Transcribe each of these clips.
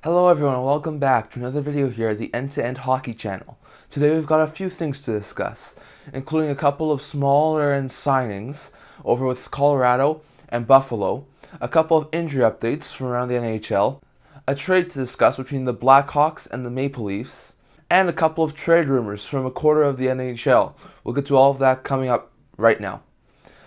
Hello everyone and welcome back to another video here at the End-to-End Hockey channel. Today we've got a few things to discuss, including a couple of smaller end signings over with Colorado and Buffalo, a couple of injury updates from around the NHL, a trade to discuss between the Blackhawks and the Maple Leafs, and a couple of trade rumors from a quarter of the NHL. We'll get to all of that coming up right now.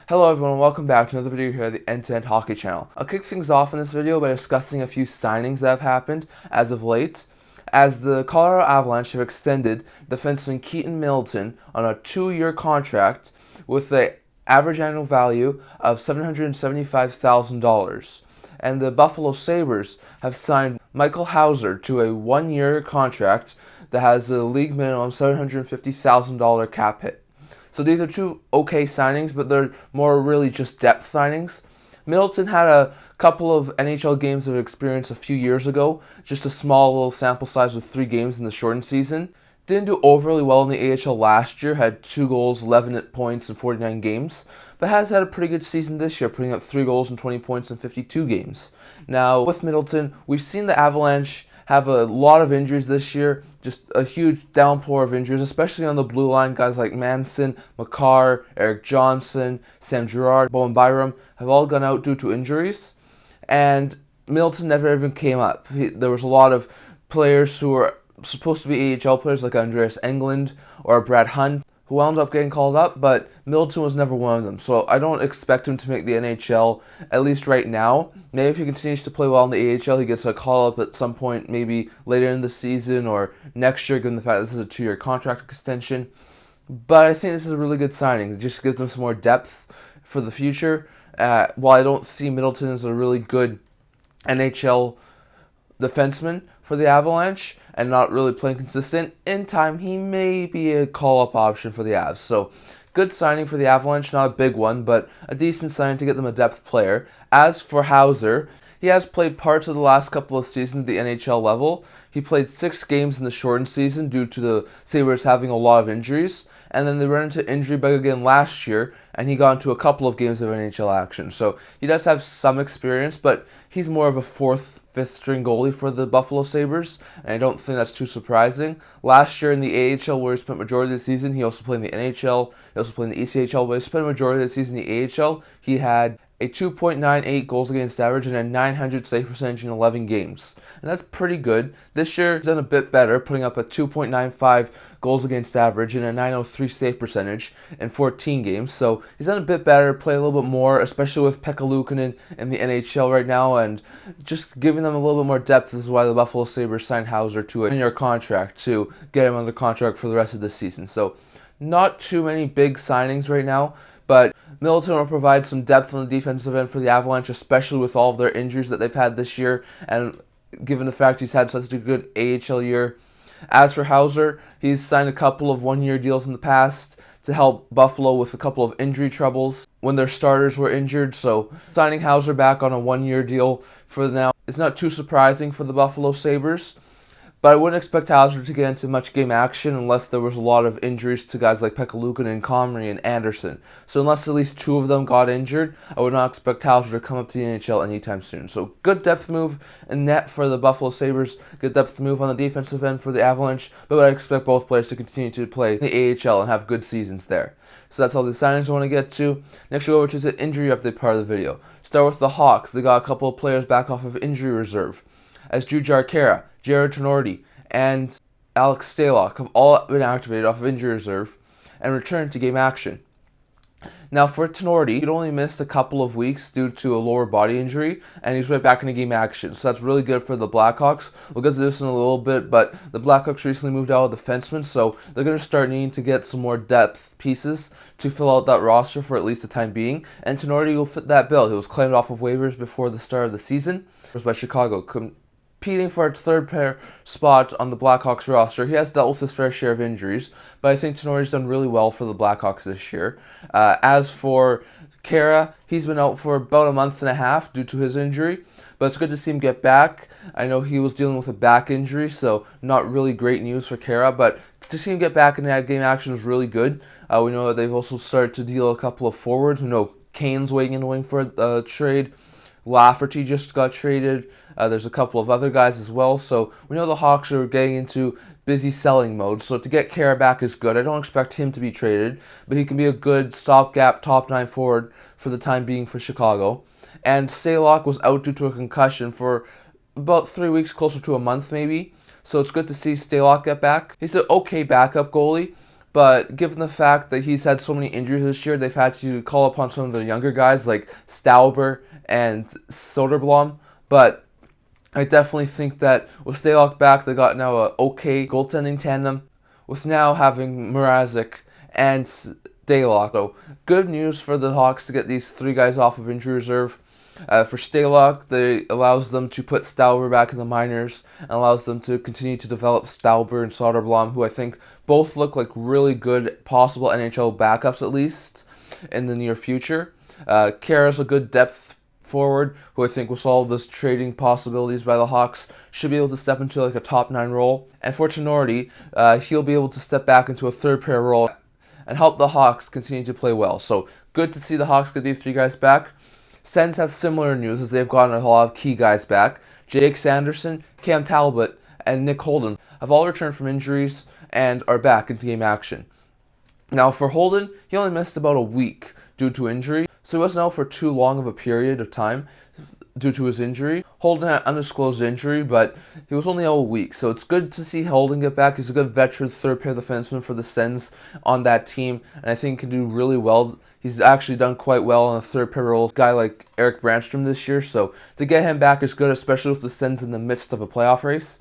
Hello everyone and welcome back to another video here at the End-to-End Hockey channel. I'll kick things off in this video by discussing a few signings that have happened as of late, as the Colorado Avalanche have extended defenseman Keaton Middleton on a 2-year contract with an average annual value of $775,000. And the Buffalo Sabres have signed Goalie Houser to a 1-year contract that has a league minimum $750,000 cap hit. So these are two okay signings, but they're more really just depth signings. Middleton had a couple of NHL games of experience a few years ago, just a small little sample size with 3 games in the shortened season. Didn't do overly well in the AHL last year, had 2 goals, 11 points in 49 games, but has had a pretty good season this year, putting up 3 goals and 20 points in 52 games. Now, with Middleton, we've seen the Avalanche have a lot of injuries this year, just a huge downpour of injuries, especially on the blue line. Guys like Manson, Makar, Eric Johnson, Sam Girard, Bowen Byram have all gone out due to injuries, and Middleton never even came up. There was a lot of players who were supposed to be AHL players like Andreas Englund or Brad Hunt who wound up getting called up, but Middleton was never one of them. So I don't expect him to make the NHL, at least right now. Maybe if he continues to play well in the AHL, he gets a call-up at some point, maybe later in the season or next year, given the fact this is a 2-year contract extension. But I think this is a really good signing. It just gives them some more depth for the future. While I don't see Middleton as a really good NHL defenseman for the Avalanche and not really playing consistent, in time he may be a call-up option for the Avs. So good signing for the Avalanche, not a big one, but a decent signing to get them a depth player. As for Houser, he has played parts of the last couple of seasons at the NHL level. He played 6 games in the shortened season due to the Sabres having a lot of injuries, and then they ran into injury bug again last year, and he got into a couple of games of NHL action. So he does have some experience, but he's more of a 4th, 5th string goalie for the Buffalo Sabres, and I don't think that's too surprising. Last year in the AHL, where he spent majority of the season, he also played in the NHL, he also played in the ECHL, but he spent a majority of the season in the AHL. He had a 2.98 goals against average and a 900 save percentage in 11 games. And that's pretty good. This year he's done a bit better, putting up a 2.95 goals against average and a 903 save percentage in 14 games. So he's done a bit better, played a little bit more, especially with Pekka Luukkonen in the NHL right now, and just giving them a little bit more depth. This is why the Buffalo Sabres signed Houser to a 1-year contract to get him under contract for the rest of the season. So not too many big signings right now, but Middleton will provide some depth on the defensive end for the Avalanche, especially with all of their injuries that they've had this year, and given the fact he's had such a good AHL year. As for Houser, he's signed a couple of 1-year deals in the past to help Buffalo with a couple of injury troubles when their starters were injured, so signing Houser back on a 1-year deal for now is not too surprising for the Buffalo Sabres. But I wouldn't expect Houser to get into much game action unless there was a lot of injuries to guys like Pekka Luukkonen, Comrie, and Anderson. So unless at least 2 of them got injured, I would not expect Houser to come up to the NHL anytime soon. So good depth move in net for the Buffalo Sabres, good depth move on the defensive end for the Avalanche, but I expect both players to continue to play in the AHL and have good seasons there. So that's all the signings I want to get to. Next we go over to the injury update part of the video. Start with the Hawks. They got a couple of players back off of injury reserve, as Jujhar Khaira, Jared Tenorti, and Alex Stalock have all been activated off of injury reserve and returned to game action. Now for Tenorti, he'd only missed a couple of weeks due to a lower body injury, and he's right back into game action. So that's really good for the Blackhawks. We'll get to this in a little bit, but the Blackhawks recently moved out of defensemen, so they're going to start needing to get some more depth pieces to fill out that roster for at least the time being. And Tenorti will fit that bill. He was claimed off of waivers before the start of the season. It was by Chicago, competing for a 3rd pair spot on the Blackhawks roster. He has dealt with his fair share of injuries, but I think Tenorti's done really well for the Blackhawks this year. As for Khaira, he's been out for about a month and a half due to his injury, but it's good to see him get back. I know he was dealing with a back injury, so not really great news for Khaira, but to see him get back in that game action was really good. We know that they've also started to deal a couple of forwards. We know Kane's waiting in the wing for a trade. Lafferty just got traded. There's a couple of other guys as well. So we know the Hawks are getting into busy selling mode. So to get Kara back is good. I don't expect him to be traded, but he can be a good stopgap top 9 forward for the time being for Chicago. And Stalock was out due to a concussion for about 3 weeks, closer to a month maybe. So it's good to see Stalock get back. He's an okay backup goalie, but given the fact that he's had so many injuries this year, they've had to call upon some of the younger guys like Stauber and Soderblom. But I definitely think that with Stalock back, they got now a okay goaltending tandem, with now having Mrazek and Stalock. So good news for the Hawks to get these 3 guys off of injury reserve. For Stalock, it allows them to put Stauber back in the minors and allows them to continue to develop Stauber and Soderblom, who I think both look like really good possible NHL backups at least in the near future. Kara's a good depth forward who I think with all this trading possibilities by the Hawks should be able to step into like a top 9 role. And for Tenorti, he'll be able to step back into a third pair role and help the Hawks continue to play well. So good to see the Hawks get these 3 guys back. Sens have similar news as they've gotten a lot of key guys back. Jake Sanderson, Cam Talbot, and Nick Holden have all returned from injuries and are back into game action. Now for Holden, he only missed about a week due to injury, so he wasn't out for too long of a period of time due to his injury. Holden had an undisclosed injury, but he was only out a week, so it's good to see Holden get back. He's a good veteran third pair defenseman for the Sens on that team, and I think he can do really well. He's actually done quite well on a third pair role, a guy like Eric Brandstrom this year, so to get him back is good, especially with the Sens in the midst of a playoff race.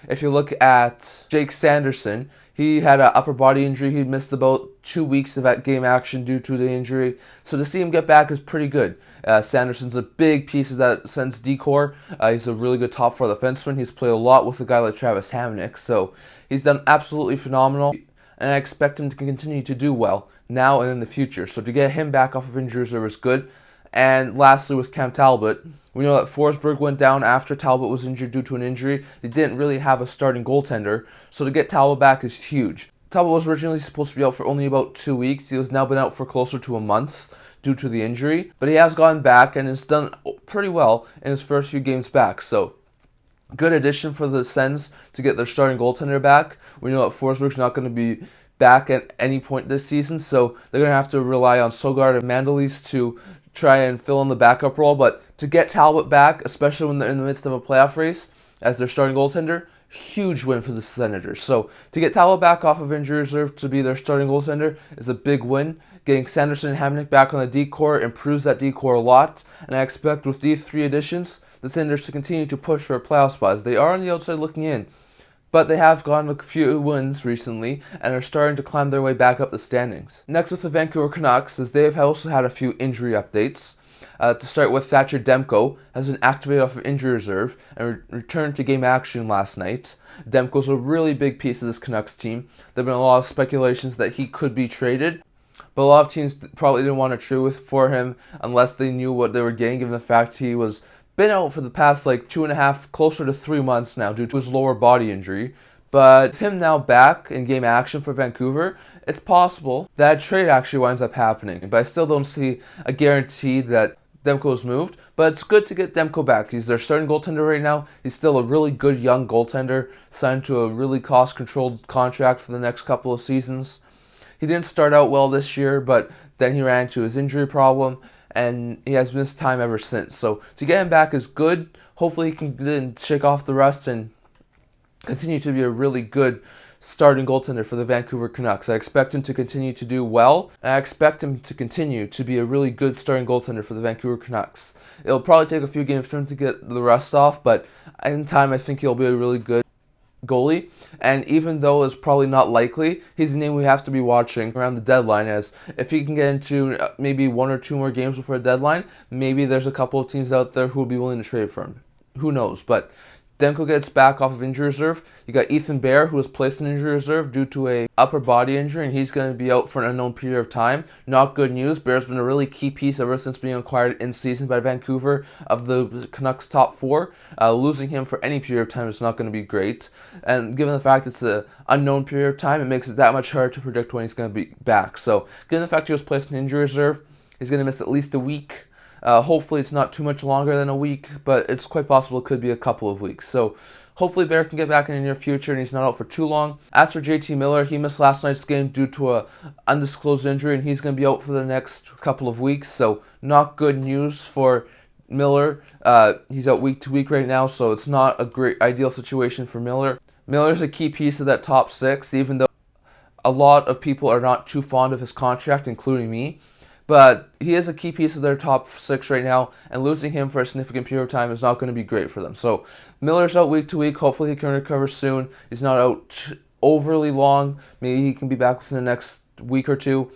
If you look at Jake Sanderson, he had an upper body injury. He missed about 2 weeks of that game action due to the injury. So to see him get back is pretty good. Sanderson's a big piece of that Sens decor. He's a really good top 4 defenseman. He's played a lot with a guy like Travis Hamonic. So he's done absolutely phenomenal. And I expect him to continue to do well now and in the future. So to get him back off of injury reserve is good. And lastly, with Cam Talbot, we know that Forsberg went down after Talbot was injured due to an injury. They didn't really have a starting goaltender, so to get Talbot back is huge. Talbot was originally supposed to be out for only about 2 weeks. He has now been out for closer to a month due to the injury, but he has gone back and has done pretty well in his first few games back. So good addition for the Sens to get their starting goaltender back. We know that Forsberg's not going to be back at any point this season, so they're going to have to rely on Sogard and Mandelis to try and fill in the backup role. But to get Talbot back, especially when they're in the midst of a playoff race as their starting goaltender, huge win for the Senators. So to get Talbot back off of injury reserve to be their starting goaltender is a big win. Getting Sanderson and Hamonic back on the D-core improves that D-core a lot, and I expect with these 3 additions, the Senators to continue to push for a playoff spot. They are on the outside looking in, but they have gotten a few wins recently and are starting to climb their way back up the standings. Next with the Vancouver Canucks, as they have also had a few injury updates. To start with, Thatcher Demko has been activated off of injury reserve and returned to game action last night. Demko's a really big piece of this Canucks team. There have been a lot of speculations that he could be traded, but a lot of teams probably didn't want to trade for him unless they knew what they were getting, given the fact he was been out for the past 2.5, closer to 3 months now due to his lower body injury. But with him now back in game action for Vancouver, it's possible that a trade actually winds up happening. But I still don't see a guarantee that Demko's moved. But it's good to get Demko back. He's their starting goaltender right now. He's still a really good young goaltender, signed to a really cost-controlled contract for the next couple of seasons. He didn't start out well this year, but then he ran into his injury problem, and he has missed time ever since. So to get him back is good. Hopefully he can shake off the rust and continue to be a really good starting goaltender for the Vancouver Canucks. I expect him to continue to do well, and I expect him to continue to be a really good starting goaltender for the Vancouver Canucks. It'll probably take a few games for him to get the rust off, but in time I think he'll be a really good goalie. And even though it's probably not likely, he's a name we have to be watching around the deadline, as if he can get into maybe 1 or 2 more games before the deadline, maybe there's a couple of teams out there who will be willing to trade for him. Who knows? But Demko gets back off of injury reserve. You got Ethan Bear, who was placed in injury reserve due to a upper body injury, and he's going to be out for an unknown period of time. Not good news. Bear's been a really key piece ever since being acquired in season by Vancouver of the Canucks' top 4. Losing him for any period of time is not going to be great. And given the fact it's an unknown period of time, it makes it that much harder to predict when he's going to be back. So given the fact he was placed in injury reserve, he's going to miss at least a week. Hopefully it's not too much longer than a week, but it's quite possible it could be a couple of weeks. So hopefully Bear can get back in the near future and he's not out for too long. As for JT Miller, he missed last night's game due to a undisclosed injury and he's going to be out for the next couple of weeks. So not good news for Miller. He's out week to week right now, so it's not a great ideal situation for Miller. Miller's a key piece of that top six, even though a lot of people are not too fond of his contract, including me. But he is a key piece of their top six right now, and losing him for a significant period of time is not going to be great for them. So Miller's out week to week. Hopefully he can recover soon. He's not out overly long. Maybe he can be back within the next week or two.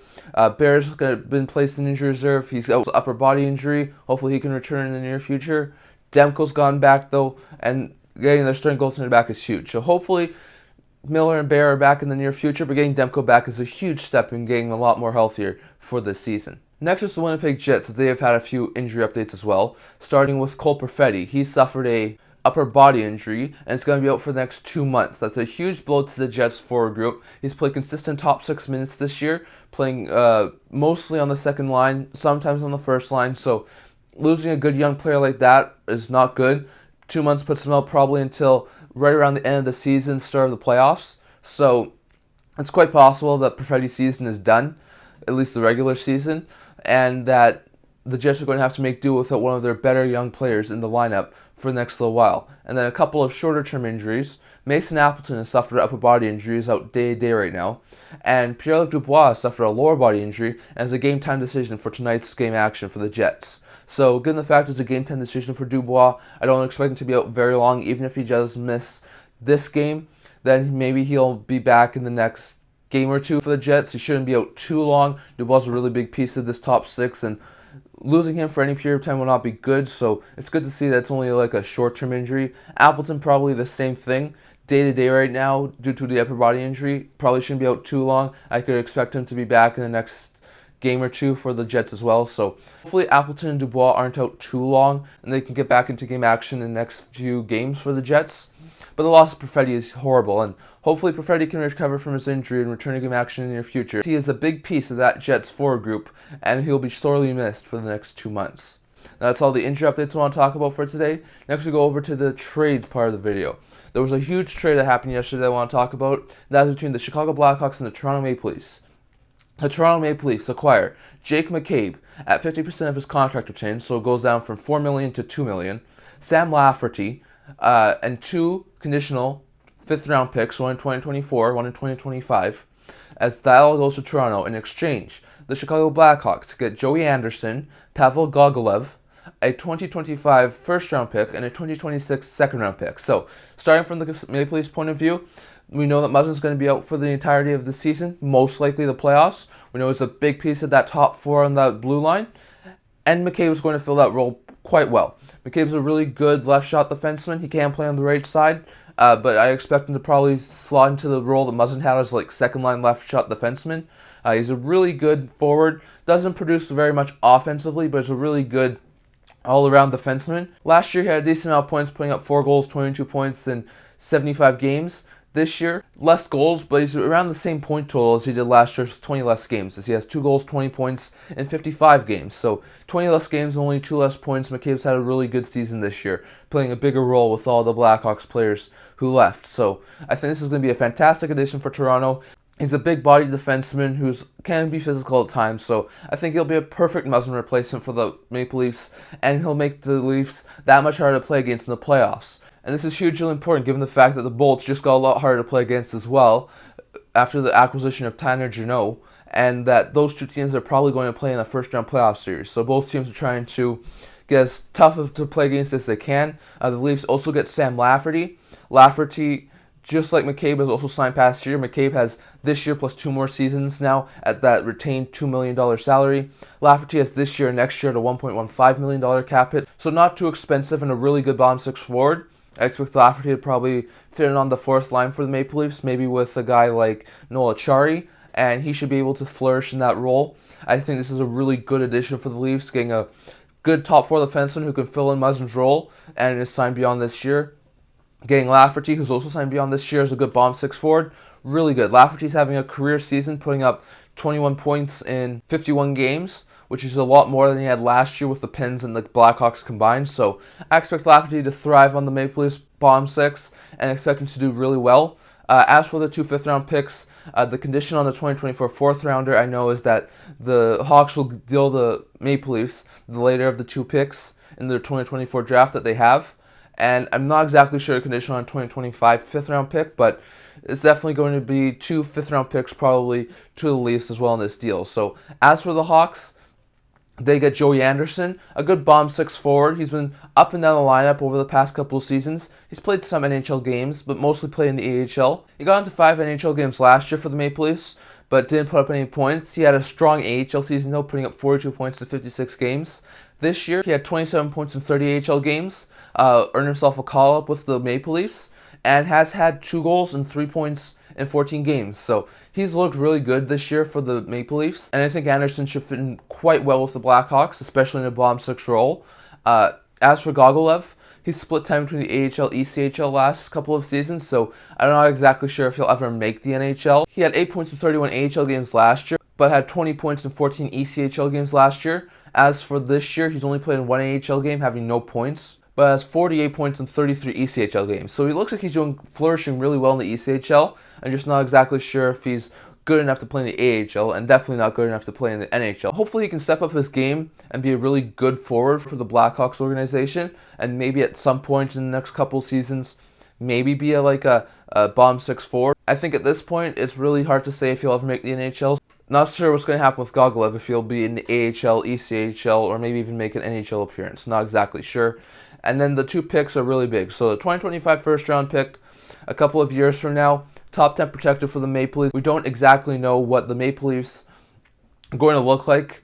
Bear's been placed in injury reserve. He's out with upper body injury. Hopefully he can return in the near future. Demko's gone back though, and getting their starting goaltender back is huge. So hopefully Miller and Bear are back in the near future, but getting Demko back is a huge step in getting a lot more healthier for this season. Next is the Winnipeg Jets. They have had a few injury updates as well, starting with Cole Perfetti. He suffered a upper body injury and it's going to be out for the next 2 months. That's a huge blow to the Jets forward group. He's played consistent top 6 minutes this year, playing mostly on the second line, sometimes on the first line. So losing a good young player like that is not good. 2 months puts him out probably until right around the end of the season, start of the playoffs. So it's quite possible that Perfetti's season is done, at least the regular season, and that the Jets are going to have to make do without one of their better young players in the lineup for the next little while. And then a couple of shorter-term injuries. Mason Appleton has suffered upper body injuries out day to day right now, and Pierre-Luc Dubois has suffered a lower body injury and is a game-time decision for tonight's game action for the Jets. So given the fact it's a game-time decision for Dubois, I don't expect him to be out very long. Even if he does miss this game, then maybe he'll be back in the next game or two for the Jets. He shouldn't be out too long. Dubois is a really big piece of this top six, and losing him for any period of time will not be good. So it's good to see that it's only like a short-term injury. Appleton probably the same thing. Day-to-day right now, due to the upper body injury, probably shouldn't be out too long. I could expect him to be back in the next game or two for the Jets as well. So hopefully Appleton and Dubois aren't out too long and they can get back into game action in the next few games for the Jets. But the loss of Perfetti is horrible, and hopefully Perfetti can recover from his injury and return to game action in the near future. He is a big piece of that Jets forward group, and he'll be sorely missed for the next 2 months. That's all the injury updates I want to talk about for today. Next we go over to the trade part of the video. There was a huge trade that happened yesterday that I want to talk about. That was between the Chicago Blackhawks and the Toronto Maple Leafs. The Toronto Maple Leafs acquire Jake McCabe at 50% of his contract retained, so it goes down from $4 million to $2 million. Sam Lafferty and 2 conditional 5th-round picks, one in 2024, one in 2025, as that all goes to Toronto. In exchange, the Chicago Blackhawks get Joey Anderson, Pavel Gogolev, a 2025 first-round pick, and a 2026 second-round pick. So, starting from the Maple Leafs point of view, we know that Muzzin's going to be out for the entirety of the season, most likely the playoffs. We know he's a big piece of that top 4 on that blue line, and McCabe is going to fill that role quite well. McCabe's a really good left shot defenseman. He can play on the right side, but I expect him to probably slot into the role that Muzzin had as like second-line left shot defenseman. He's a really good forward. Doesn't produce very much offensively, but is a really good all-around defenseman. Last year he had a decent amount of points, putting up 4 goals, 22 points in 75 games. This year, less goals, but he's around the same point total as he did last year with 20 less games, as he has 2 goals, 20 points in 55 games. So 20 less games, only 2 less points. McCabe's had a really good season this year, playing a bigger role with all the Blackhawks players who left. So I think this is going to be a fantastic addition for Toronto. He's a big-bodied defenseman who can be physical at times, so I think he'll be a perfect Muzzin replacement for the Maple Leafs, and he'll make the Leafs that much harder to play against in the playoffs. And this is hugely important given the fact that the Bolts just got a lot harder to play against as well after the acquisition of Tanner Jeannot, and that those 2 teams are probably going to play in the first-round playoff series. So both teams are trying to get as tough to play against as they can. The Leafs also get Sam Lafferty. Lafferty, just like McCabe, has also signed past year. McCabe has this year plus 2 more seasons now at that retained $2 million salary. Lafferty has this year and next year at a $1.15 million cap hit, so not too expensive and a really good bottom 6 forward. I expect Lafferty to probably fit in on the 4th line for the Maple Leafs, maybe with a guy like Noel Acciari, and he should be able to flourish in that role. I think this is a really good addition for the Leafs, getting a good top 4 defenseman who can fill in Muzzin's role and is signed beyond this year. Getting Lafferty, who's also signed beyond this year, as a good bottom 6 forward, really good. Lafferty's having a career season, putting up 21 points in 51 games, which is a lot more than he had last year with the Pens and the Blackhawks combined. So I expect Lafferty to thrive on the Maple Leafs bottom six and expect him to do really well. As for the 2 fifth-round picks, the condition on the 2024 fourth-rounder I know is that the Hawks will deal the Maple Leafs the later of the 2 picks in their 2024 draft that they have. And I'm not exactly sure the condition on a 2025 fifth-round pick, but it's definitely going to be 2 fifth-round picks probably to the Leafs as well in this deal. So as for the Hawks, they get Joey Anderson, a good bomb 6 forward. He's been up and down the lineup over the past couple of seasons. He's played some NHL games, but mostly played in the AHL. He got into 5 NHL games last year for the Maple Leafs, but didn't put up any points. He had a strong AHL season, though, putting up 42 points in 56 games. This year, he had 27 points in 30 AHL games, earned himself a call-up with the Maple Leafs, and has had 2 goals and 3 points in 14 games. So he's looked really good this year for the Maple Leafs, and I think Anderson should fit in quite well with the Blackhawks, especially in a bomb 6 role. As for Gogolev, he's split time between the AHL, ECHL last couple of seasons, so I'm not exactly sure if he'll ever make the NHL. He had 8 points in 31 AHL games last year, but had 20 points in 14 ECHL games last year. As for this year, he's only played in 1 AHL game, having no points, but has 48 points in 33 ECHL games. So he looks like he's flourishing really well in the ECHL. I'm just not exactly sure if he's good enough to play in the AHL, and definitely not good enough to play in the NHL. Hopefully he can step up his game and be a really good forward for the Blackhawks organization, and maybe at some point in the next couple seasons, maybe be a bomb 6 forward. I think at this point, it's really hard to say if he'll ever make the NHL. Not sure what's going to happen with Gogolev, if he'll be in the AHL, ECHL, or maybe even make an NHL appearance. Not exactly sure. And then the 2 picks are really big. So the 2025 first-round pick, a couple of years from now, top 10 protected for the Maple Leafs. We don't exactly know what the Maple Leafs are going to look like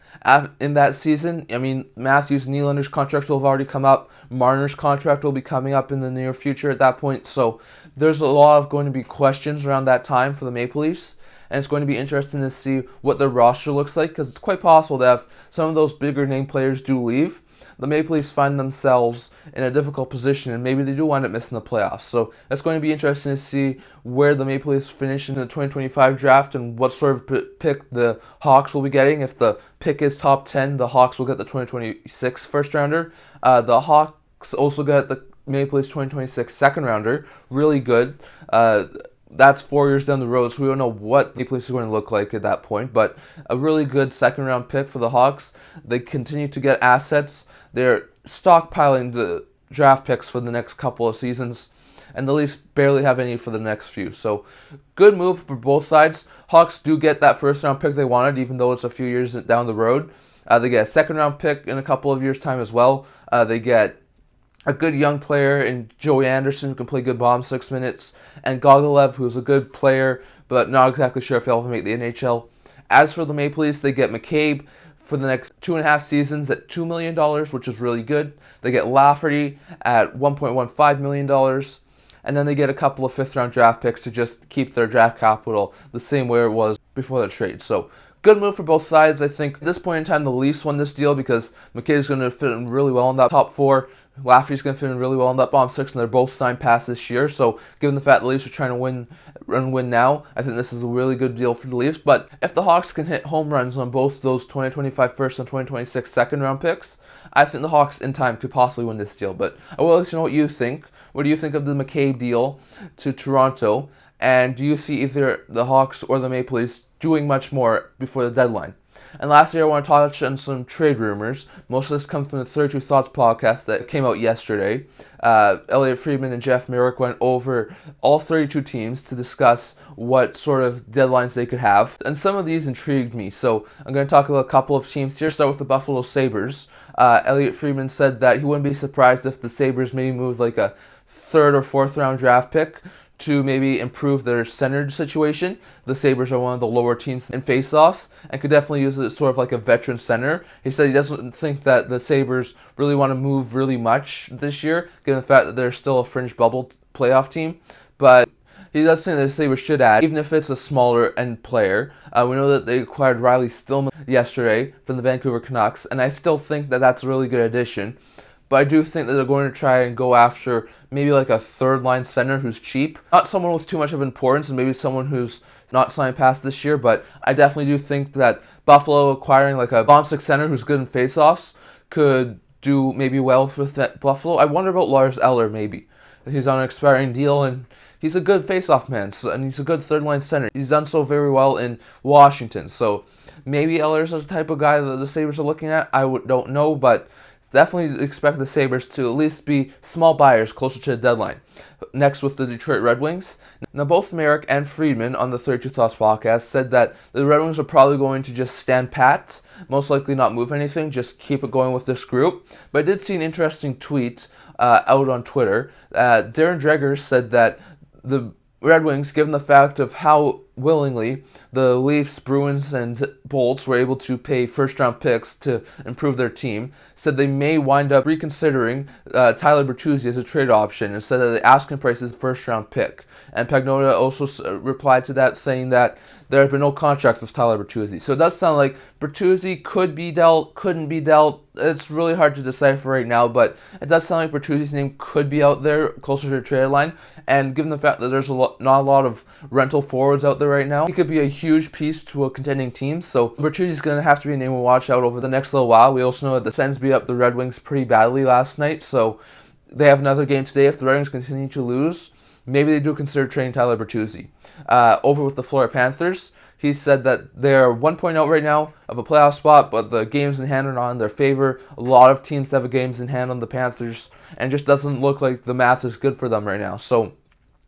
in that season. I mean, Matthews and Nylander's contracts will have already come up. Marner's contract will be coming up in the near future at that point. So there's a lot of going to be questions around that time for the Maple Leafs. And it's going to be interesting to see what their roster looks like, because it's quite possible that if some of those bigger name players do leave, the Maple Leafs find themselves in a difficult position, and maybe they do wind up missing the playoffs. So it's going to be interesting to see where the Maple Leafs finish in the 2025 draft and what sort of pick the Hawks will be getting. If the pick is top 10, the Hawks will get the 2026 first rounder. The Hawks also get the Maple Leafs 2026 second rounder. Really good. That's 4 years down the road, so we don't know what the Maple Leafs are going to look like at that point. But a really good second-round pick for the Hawks. They continue to get assets. They're stockpiling the draft picks for the next couple of seasons, and the Leafs barely have any for the next few. So good move for both sides. Hawks do get that first-round pick they wanted, even though it's a few years down the road. They get a second-round pick in a couple of years' time as well. They get a good young player in Joey Anderson who can play good bomb 6 minutes, and Gogolev, who's a good player, but not exactly sure if he'll ever make the NHL. As for the Maple Leafs, they get McCabe for the next 2.5 seasons at $2 million, which is really good. They get Lafferty at $1.15 million, and then they get a couple of fifth-round draft picks to just keep their draft capital the same way it was before the trade. So good move for both sides. I think at this point in time, the Leafs won this deal because McCabe is going to fit in really well in that top 4. Lafferty's going to fit in really well in that bomb 6, and they're both signed past this year. So given the fact the Leafs are trying to win now, I think this is a really good deal for the Leafs. But if the Hawks can hit home runs on both those 2025 first and 2026 second round picks, I think the Hawks in time could possibly win this deal. But I will let you know what you think. What do you think of the McCabe deal to Toronto? And do you see either the Hawks or the Maple Leafs doing much more before the deadline? And lastly, I want to touch on some trade rumors. Most of this comes from the 32 Thoughts podcast that came out yesterday. Elliot Friedman and Jeff Merrick went over all 32 teams to discuss what sort of deadlines they could have. And some of these intrigued me, so I'm going to talk about a couple of teams here. Start with the Buffalo Sabres. Elliot Friedman said that he wouldn't be surprised if the Sabres maybe moved like a 3rd or 4th round draft pick to maybe improve their center situation. The Sabres are one of the lower teams in faceoffs and could definitely use it as sort of like a veteran center. He said he doesn't think that the Sabres really want to move really much this year, given the fact that they're still a fringe bubble playoff team. But he does think that the Sabres should add, even if it's a smaller end player. We know that they acquired Riley Stillman yesterday from the Vancouver Canucks, and I still think that that's a really good addition. But I do think that they're going to try and go after maybe like a third-line center who's cheap. Not someone with too much of importance, and maybe someone who's not signed past this year, but I definitely do think that Buffalo acquiring like a bomb six center who's good in faceoffs could do maybe well for Buffalo. I wonder about Lars Eller maybe. He's on an expiring deal, and he's a good faceoff man, and he's a good third-line center. He's done so very well in Washington, so maybe Eller's the type of guy that the Sabres are looking at. Don't know, but definitely expect the Sabres to at least be small buyers closer to the deadline. Next with the Detroit Red Wings. Now both Merrick and Friedman on the 32 Thoughts podcast said that the Red Wings are probably going to just stand pat, most likely not move anything, just keep it going with this group. But I did see an interesting tweet out on Twitter. Darren Dreger said that the Red Wings, given the fact of how willingly the Leafs, Bruins, and Bolts were able to pay first-round picks to improve their team, said they may wind up reconsidering Tyler Bertuzzi as a trade option and said that the asking price is a first-round pick. And Pagnotta also replied to that, saying that there has been no contract with Tyler Bertuzzi. So it does sound like Bertuzzi could be dealt, couldn't be dealt. It's really hard to decipher right now, but it does sound like Bertuzzi's name could be out there closer to the trade line. And given the fact that there's not a lot of rental forwards out there right now, he could be a huge piece to a contending team. So Bertuzzi's going to have to be a name to watch out over the next little while. We also know that the Sens beat up the Red Wings pretty badly last night, so they have another game today. If the Red Wings continue to lose, maybe they do consider trading Tyler Bertuzzi. Over with the Florida Panthers, he said that they're 1 point out right now of a playoff spot, but the games in hand are not in their favor. A lot of teams have games in hand on the Panthers, and it just doesn't look like the math is good for them right now. So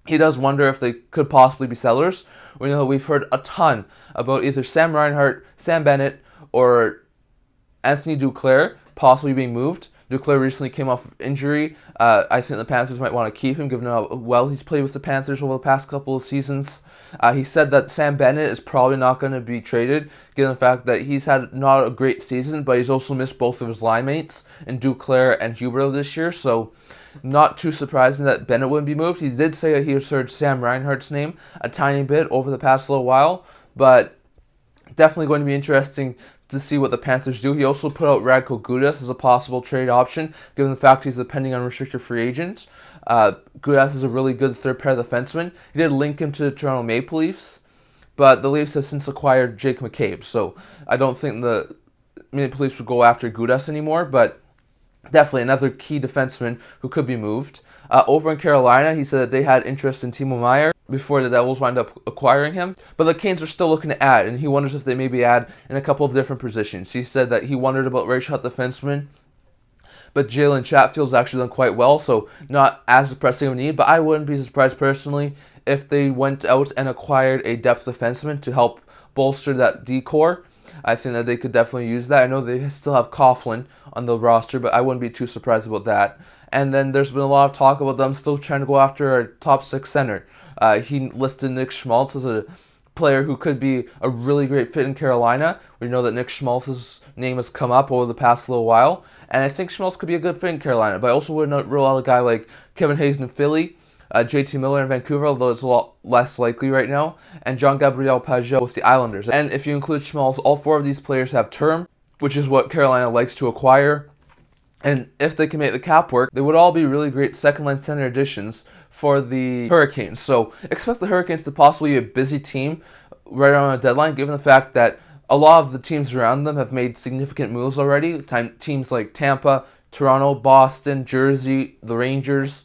he does wonder if they could possibly be sellers. We know we've heard a ton about either Sam Reinhart, Sam Bennett, or Anthony Duclair possibly being moved. Duclair recently came off of injury. I think the Panthers might want to keep him, given how well he's played with the Panthers over the past couple of seasons. He said that Sam Bennett is probably not going to be traded, given the fact that he's had not a great season, but he's also missed both of his line mates in Duclair and Huberdeau this year, so not too surprising that Bennett wouldn't be moved. He did say that he has heard Sam Reinhart's name a tiny bit over the past little while, but definitely going to be interesting to see what the Panthers do. He also put out Radko Gudas as a possible trade option, given the fact he's a pending unrestricted free agent. Gudas is a really good third pair defenseman. He did link him to the Toronto Maple Leafs, but the Leafs have since acquired Jake McCabe, so I don't think the Maple Leafs would go after Gudas anymore, but definitely another key defenseman who could be moved. Over in Carolina, he said that they had interest in Timo Meier before the Devils wind up acquiring him. But the Canes are still looking to add, and he wonders if they maybe add in a couple of different positions. He said that he wondered about right shot defensemen, but Jalen Chatfield's actually done quite well, so not as pressing of a need. But I wouldn't be surprised personally if they went out and acquired a depth defenseman to help bolster that D-core. I think that they could definitely use that. I know they still have Coughlin on the roster, but I wouldn't be too surprised about that. And then there's been a lot of talk about them still trying to go after a top six center. He listed Nick Schmaltz as a player who could be a really great fit in Carolina. We know that Nick Schmaltz's name has come up over the past little while, and I think Schmaltz could be a good fit in Carolina. But I also wouldn't rule out a guy like Kevin Hayes in Philly, JT Miller in Vancouver, although it's a lot less likely right now, and Jean-Gabriel Pageau with the Islanders. And if you include Schmaltz, all four of these players have term, which is what Carolina likes to acquire. And if they can make the cap work, they would all be really great second-line center additions for the Hurricanes. So expect the Hurricanes to possibly be a busy team right around the deadline, given the fact that a lot of the teams around them have made significant moves already. Teams like Tampa, Toronto, Boston, Jersey, the Rangers.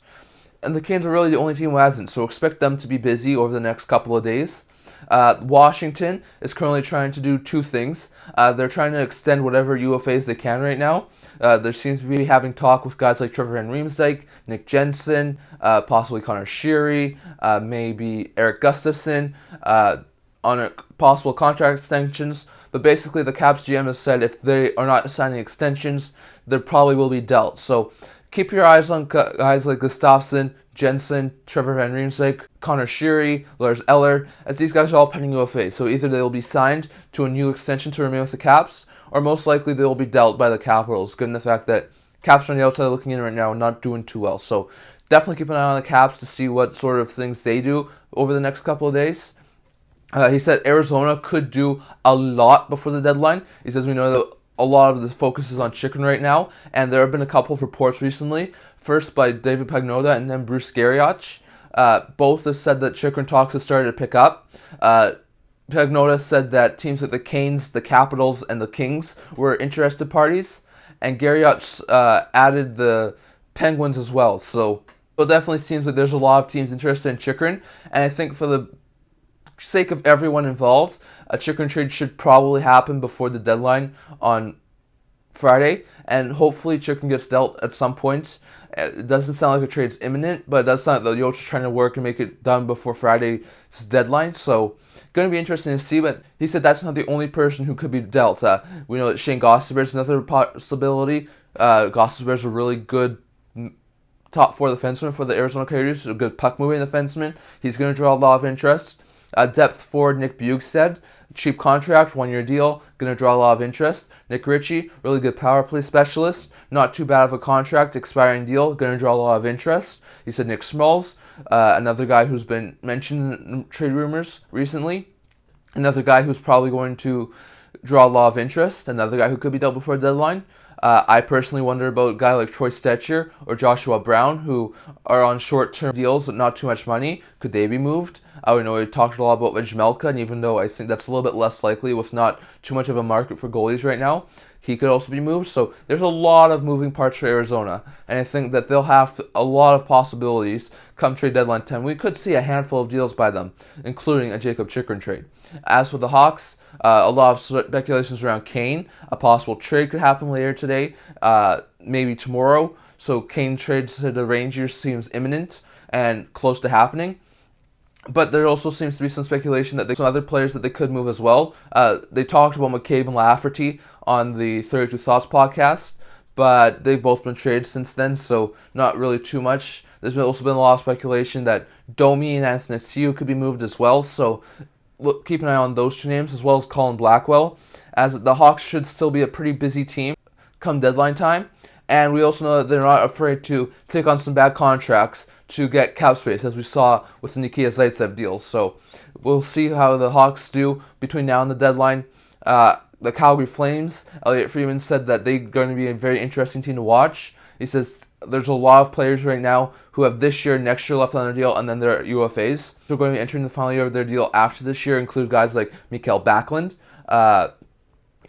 And the Canes are really the only team who hasn't, so expect them to be busy over the next couple of days. Washington is currently trying to do two things. They're trying to extend whatever UFAs they can right now. There seems to be having talk with guys like Trevor Van Riemsdyk, Nick Jensen, possibly Connor Sheary, maybe Eric Gustafson on a possible contract extensions. But basically the Caps GM has said if they are not signing extensions, there probably will be dealt. So keep your eyes on guys like Gustafsson, Jensen, Trevor Van Riemsdyk, Connor Sheary, Lars Eller, as these guys are all pending UFA. So either they will be signed to a new extension to remain with the Caps, or most likely they will be dealt by the Capitals, given the fact that Caps are on the outside looking in right now and not doing too well. So definitely keep an eye on the Caps to see what sort of things they do over the next couple of days. He said Arizona could do a lot before the deadline. He says we know that a lot of the focus is on Chychrun right now, and there have been a couple of reports recently first by David Pagnotta and then Bruce Garrioch. Both have said that Chychrun talks have started to pick up. Pagnotta said that teams like the Canes, the Capitals, and the Kings were interested parties, and Garrioch added the Penguins as well. So it definitely seems like there's a lot of teams interested in Chychrun, and I think for the sake of everyone involved, a Chychrun trade should probably happen before the deadline on Friday, and hopefully Chychrun gets dealt at some point. It doesn't sound like a trade's imminent, but it does sound like the Yotes are trying to work and make it done before Friday's deadline, so going to be interesting to see. But he said that's not the only person who could be dealt. We know that Shane Gostisbehere is another possibility. Gostisbehere is a really good top four defenseman for the Arizona Coyotes, a good puck-moving defenseman. He's going to draw a lot of interest. Depth forward Nick Bjugstad, cheap contract, 1-year deal, going to draw a lot of interest. Nick Ritchie, really good power play specialist, not too bad of a contract, expiring deal, going to draw a lot of interest. He said Nick Smalls, another guy who's been mentioned in trade rumors recently, another guy who's probably going to draw a lot of interest, another guy who could be dealt before the deadline. I personally wonder about a guy like Troy Stecher or Joshua Brown, who are on short-term deals with not too much money. Could they be moved? We know we talked a lot about Vejmelka, and even though I think that's a little bit less likely with not too much of a market for goalies right now, he could also be moved. So there's a lot of moving parts for Arizona, and I think that they'll have a lot of possibilities come trade deadline time. We could see a handful of deals by them, including a Jacob Chychrun trade. As for the Hawks, a lot of speculations around Kane. A possible trade could happen later today, maybe tomorrow. So Kane trades to the Rangers seems imminent and close to happening. But there also seems to be some speculation that there's some other players that they could move as well. They talked about McCabe and Lafferty on the 32 Thoughts podcast, but they've both been traded since then, so not really too much. There's also been a lot of speculation that Domi and Athanasiou could be moved as well, so keep an eye on those two names, as well as Colin Blackwell, as the Hawks should still be a pretty busy team come deadline time. And we also know that they're not afraid to take on some bad contracts to get cap space, as we saw with the Nikita Zaitsev deal. So we'll see how the Hawks do between now and the deadline. The Calgary Flames, Elliot Friedman said that they're going to be a very interesting team to watch. He says there's a lot of players right now who have this year, next year left on their deal, and then they're UFAs. They're going to be entering the final year of their deal after this year, include guys like Mikael Backlund,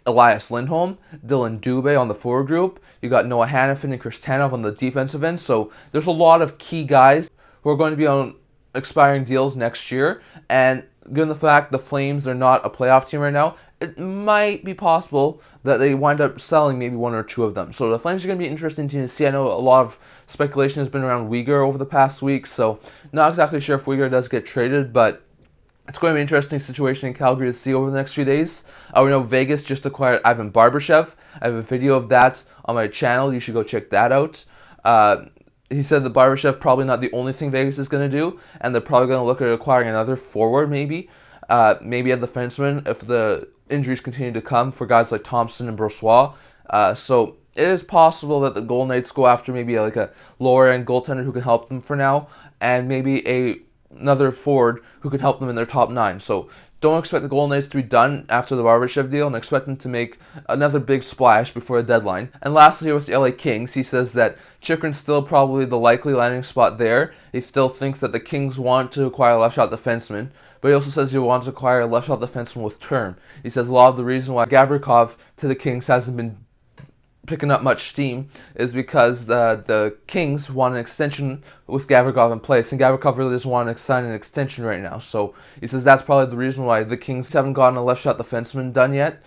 Elias Lindholm, Dylan Dubé on the forward group. You got Noah Hannafin and Chris Tanev on the defensive end. So there's a lot of key guys who are going to be on expiring deals next year. And given the fact the Flames are not a playoff team right now, it might be possible that they wind up selling maybe one or two of them. So the Flames are going to be an interesting team to see. I know a lot of speculation has been around Uyghur over the past week, so not exactly sure if Uyghur does get traded, but it's going to be an interesting situation in Calgary to see over the next few days. We know Vegas just acquired Ivan Barbashev. I have a video of that on my channel. You should go check that out. He said that Barbashev probably not the only thing Vegas is going to do, and they're probably going to look at acquiring another forward maybe. Maybe a defenseman if the injuries continue to come for guys like Thompson and Brossois. So it is possible that the Golden Knights go after maybe like a lower-end goaltender who can help them for now, and maybe another forward who can help them in their top 9. So don't expect the Golden Knights to be done after the Barbashev deal, and expect them to make another big splash before the deadline. And lastly, with the LA Kings, he says that Chychrun's still probably the likely landing spot there. He still thinks that the Kings want to acquire a left-shot defenseman, but he also says he wants to acquire a left-shot defenseman with term. He says a lot of the reason why Gavrikov to the Kings hasn't been picking up much steam is because the Kings want an extension with Gavrikov in place, and Gavrikov really doesn't want to sign an extension right now. So he says that's probably the reason why the Kings haven't gotten a left-shot defenseman done yet.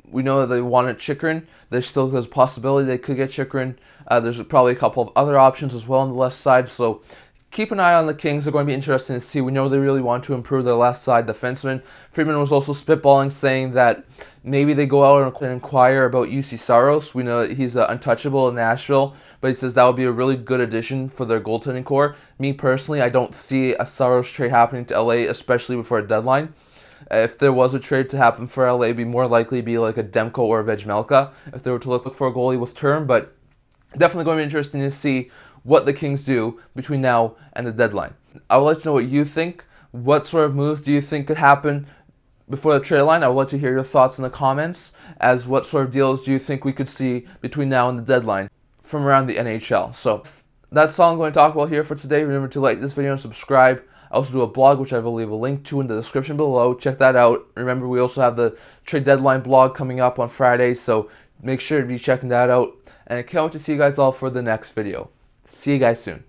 We know that they wanted Chychrun. There's still a possibility they could get Chychrun. There's probably a couple of other options as well on the left side. So keep an eye on the Kings. They're going to be interesting to see. We know they really want to improve their left side defenseman. Friedman was also spitballing, saying that maybe they go out and inquire about UC Saros. We know that he's untouchable in Nashville, but he says that would be a really good addition for their goaltending core. Me personally, I don't see a Saros trade happening to LA, especially before a deadline. If there was a trade to happen for LA, it'd be more likely to be like a Demko or a Vejmelka if they were to look for a goalie with term, but definitely going to be interesting to see what the Kings do between now and the deadline. I would like to know what you think. What sort of moves do you think could happen before the trade line? I would like to hear your thoughts in the comments, as what sort of deals do you think we could see between now and the deadline. from around the NHL. So that's all I'm going to talk about here for today. Remember to like this video and subscribe. I also do a blog, which I will leave a link to in the description below. Check that out. Remember, we also have the trade deadline blog coming up on Friday, so make sure to be checking that out. And I can't wait to see you guys all for the next video. See you guys soon.